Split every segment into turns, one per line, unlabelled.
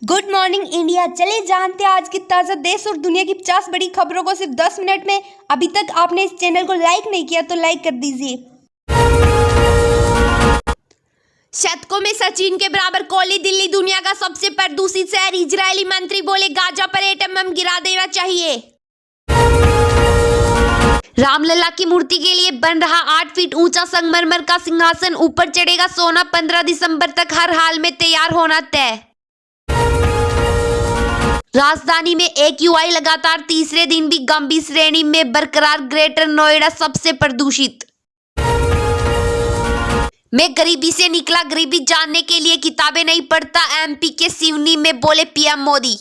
Good morning India. चलिए जानते हैं आज की ताज़ा देश और दुनिया की 50 बड़ी खबरों को सिर्फ 10 मिनट में। अभी तक आपने इस चैनल को लाइक नहीं किया तो लाइक कर दीजिए। शतकों में सचिन के बराबर कोहली। दिल्ली दुनिया का सबसे प्रदूषित शहर। इजरायली मंत्री बोले गाजा पर एटम बम गिरा देना चाहिए। रामलला की मूर्ति के लिए बन रहा 8 फीट ऊंचा संगमरमर का सिंहासन। ऊपर चढ़ेगा सोना। 15 दिसंबर तक हर हाल में तैयार होना तय। राजधानी में AQI लगातार तीसरे दिन भी गंभीर श्रेणी में बरकरार। ग्रेटर नोएडा सबसे प्रदूषित। मैं गरीबी से निकला, गरीबी जानने के लिए किताबें नहीं पढ़ता। MP के सिवनी में बोले PM मोदी।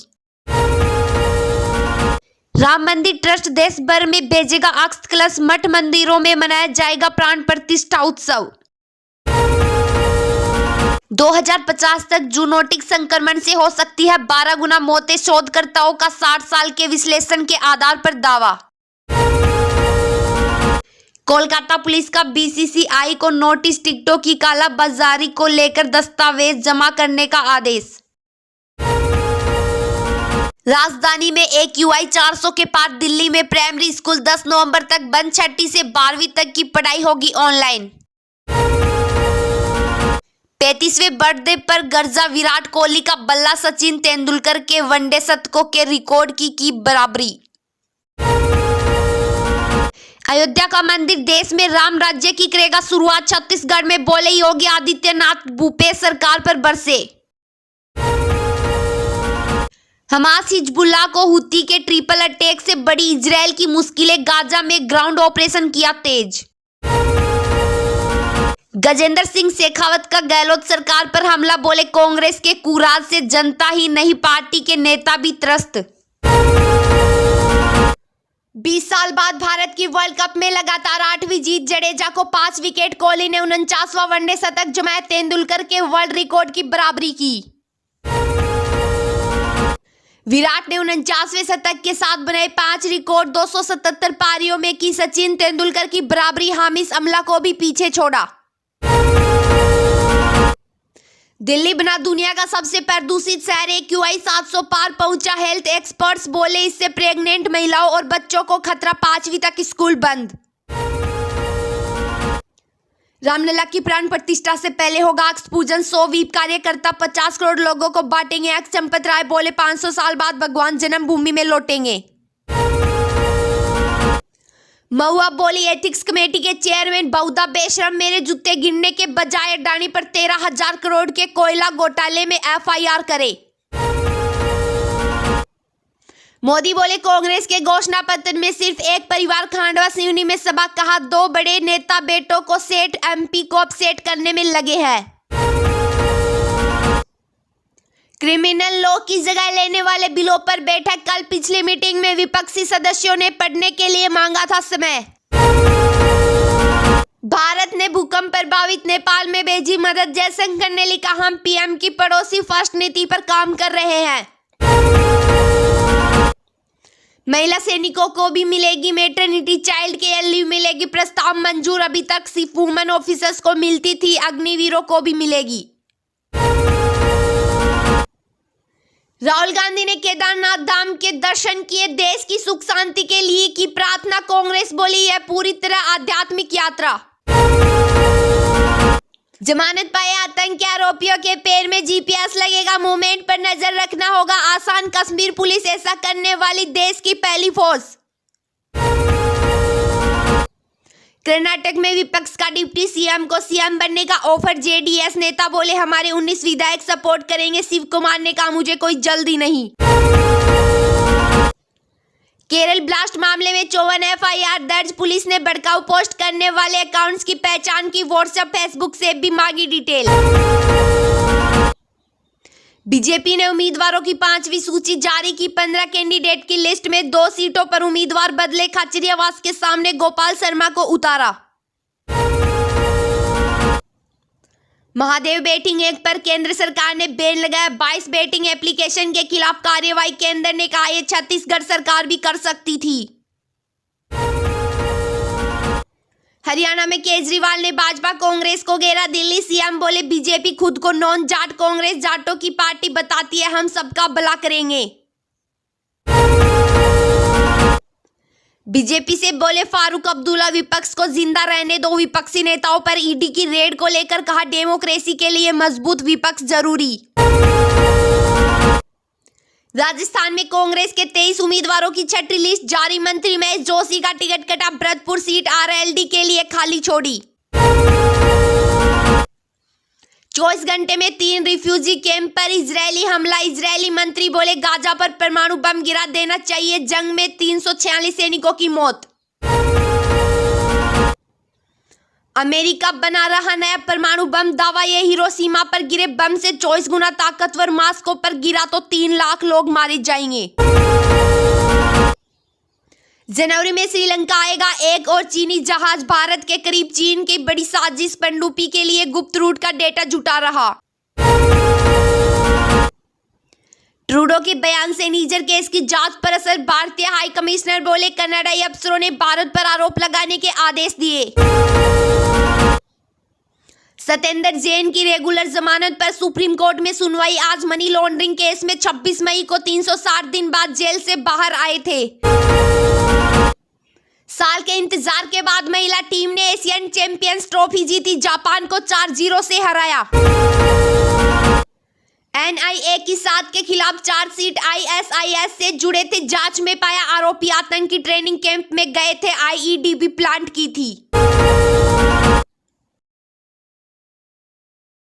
राम मंदिर ट्रस्ट देश भर में भेजेगा अक्षत कलश। मठ मंदिरों में मनाया जाएगा प्राण प्रतिष्ठा उत्सव। 2050 तक जूनोटिक संक्रमण से हो सकती है 12 गुना मौतें। शोधकर्ताओं का 60 साल के विश्लेषण के आधार पर दावा। कोलकाता पुलिस का BCCI को नोटिस। टिकटों की कालाबाजारी को लेकर दस्तावेज जमा करने का आदेश। राजधानी में AQI 400 के पार। दिल्ली में प्राइमरी स्कूल 10 नवंबर तक बंद। 6वीं से 12वीं तक की पढ़ाई होगी ऑनलाइन। 35वें बर्थडे पर गर्जा विराट कोहली का बल्ला। सचिन तेंदुलकर के वनडे शतकों के रिकॉर्ड की बराबरी। अयोध्या का मंदिर देश में राम राज्य की करेगा शुरुआत। छत्तीसगढ़ में बोले योगी आदित्यनाथ। भूपेश सरकार पर बरसे। हमास हिजबुल्लाह को हुती के ट्रिपल अटैक से बड़ी इजराइल की मुश्किलें। गाजा में ग्राउंड ऑपरेशन किया तेज। गजेंद्र सिंह शेखावत का गहलोत सरकार पर हमला। बोले कांग्रेस के कुराज से जनता ही नहीं पार्टी के नेता भी त्रस्त। 20 साल बाद भारत की वर्ल्ड कप में लगातार 8वीं जीत। जडेजा को 5 विकेट। कोहली ने 49वां वनडे शतक जमाया। तेंदुलकर के वर्ल्ड रिकॉर्ड की बराबरी की। विराट ने 49वें शतक के साथ बनाए 5 रिकॉर्ड। 277 पारियों में की सचिन तेंदुलकर की बराबरी। हामिद अमला को भी पीछे छोड़ा। दिल्ली बना दुनिया का सबसे प्रदूषित शहर। AQI 700 पार पहुंचा। हेल्थ एक्सपर्ट्स बोले इससे प्रेग्नेंट महिलाओं और बच्चों को खतरा। 5वीं तक स्कूल बंद। रामलला की प्राण प्रतिष्ठा से पहले होगा अक्षत पूजन। 100 वीप कार्यकर्ता 50 करोड़ लोगों को बांटेंगे अक्षत। चंपत राय बोले 500 साल बाद भगवान जन्मभूमि में लौटेंगे। महुआ बोली एथिक्स कमेटी के चेयरमैन बहुधा बेशरम। मेरे जूते गिनने के बजाय अडानी पर 13,000 करोड़ के कोयला घोटाले में FIR करे। मोदी बोले कांग्रेस के घोषणा पत्र में सिर्फ एक परिवार। खांडवा सिवनी में सभा। कहा 2 बड़े नेता बेटों को सेट MP को अपसेट करने में लगे हैं। क्रिमिनल लॉ की जगह लेने वाले बिलों पर बैठक कल। पिछली मीटिंग में विपक्षी सदस्यों ने पढ़ने के लिए मांगा था समय। भारत ने भूकंप प्रभावित नेपाल में भेजी मदद। जयशंकर ने लिखा हम PM की पड़ोसी फर्स्ट नीति पर काम कर रहे हैं। महिला सैनिकों को भी मिलेगी मैटरनिटी चाइल्ड केयर लीव मिलेगी। प्रस्ताव मंजूर। अभी तक सिर्फ वुमेन ऑफिसर्स को मिलती थी, अग्निवीरों को भी मिलेगी। राहुल गांधी ने केदारनाथ धाम के दर्शन किए। देश की सुख शांति के लिए की प्रार्थना। कांग्रेस बोली यह पूरी तरह आध्यात्मिक यात्रा। जमानत पाए आतंकी आरोपियों के पैर में GPS लगेगा। मूवमेंट पर नजर रखना होगा आसान। कश्मीर पुलिस ऐसा करने वाली देश की पहली फोर्स। कर्नाटक में विपक्ष का डिप्टी CM को CM बनने का ऑफर। JDS नेता बोले हमारे 19 विधायक सपोर्ट करेंगे। शिव कुमार ने कहा मुझे कोई जल्दी नहीं। केरल ब्लास्ट मामले में 54 FIR दर्ज। पुलिस ने भड़काऊ पोस्ट करने वाले अकाउंट्स की पहचान की। WhatsApp Facebook से भी मांगी डिटेल। बीजेपी ने उम्मीदवारों की 5वीं सूची जारी की। 15 कैंडिडेट की लिस्ट में 2 सीटों पर उम्मीदवार बदले। खाचरियावास के सामने गोपाल शर्मा को उतारा। महादेव बेटिंग एक्ट पर केंद्र सरकार ने बैन लगाया। 22 बेटिंग एप्लीकेशन के खिलाफ कार्रवाई। केंद्र ने कहा यह छत्तीसगढ़ सरकार भी कर सकती थी। हरियाणा में केजरीवाल ने भाजपा कांग्रेस को घेरा। दिल्ली सीएम बोले बीजेपी खुद को नॉन जाट, कांग्रेस जाटों की पार्टी बताती है, हम सबका भला करेंगे। बीजेपी से बोले फारूक अब्दुल्ला, विपक्ष को जिंदा रहने दो। विपक्षी नेताओं पर ईडी की रेड को लेकर कहा, डेमोक्रेसी के लिए मजबूत विपक्ष जरूरी। राजस्थान में कांग्रेस के 23 उम्मीदवारों की छठी लिस्ट जारी। मंत्री महेश जोशी का टिकट कटा। भरतपुर सीट आरएलडी के लिए खाली छोड़ी। 24 घंटे में 3 रिफ्यूजी कैंप पर इजरायली हमला। इजरायली मंत्री बोले गाजा पर परमाणु बम गिरा देना चाहिए। जंग में 346 सैनिकों की मौत। अमेरिका बना रहा नया परमाणु बम। दावा, ये हिरोशिमा पर गिरे बम से 24 गुना ताकतवर। मॉस्को पर गिरा तो 3 लाख लोग मारे जाएंगे। जनवरी में श्रीलंका आएगा एक और चीनी जहाज भारत के करीब। चीन की बड़ी साजिश, पनडुब्बी के लिए गुप्त रूट का डेटा जुटा रहा। ट्रूडो के बयान से नीजर केस की जांच पर असर। भारतीय हाई कमिश्नर बोले कनाडाई अफसरों ने भारत पर आरोप लगाने के आदेश दिए। सत्येंद्र जैन की रेगुलर जमानत पर सुप्रीम कोर्ट में सुनवाई आज। मनी लॉन्ड्रिंग केस में 26 मई को 360 दिन बाद जेल से बाहर आए थे। साल के इंतजार के बाद महिला टीम ने एशियन चैंपियंस ट्रॉफी जीती। जापान को 4-0 से हराया। एनआईए की 7 के खिलाफ चार्जशीट। आईएसआईएस से जुड़े थे। जांच में पाया आरोपी आतंकी ट्रेनिंग कैंप में गए थे। आईईडी भी प्लांट की थी।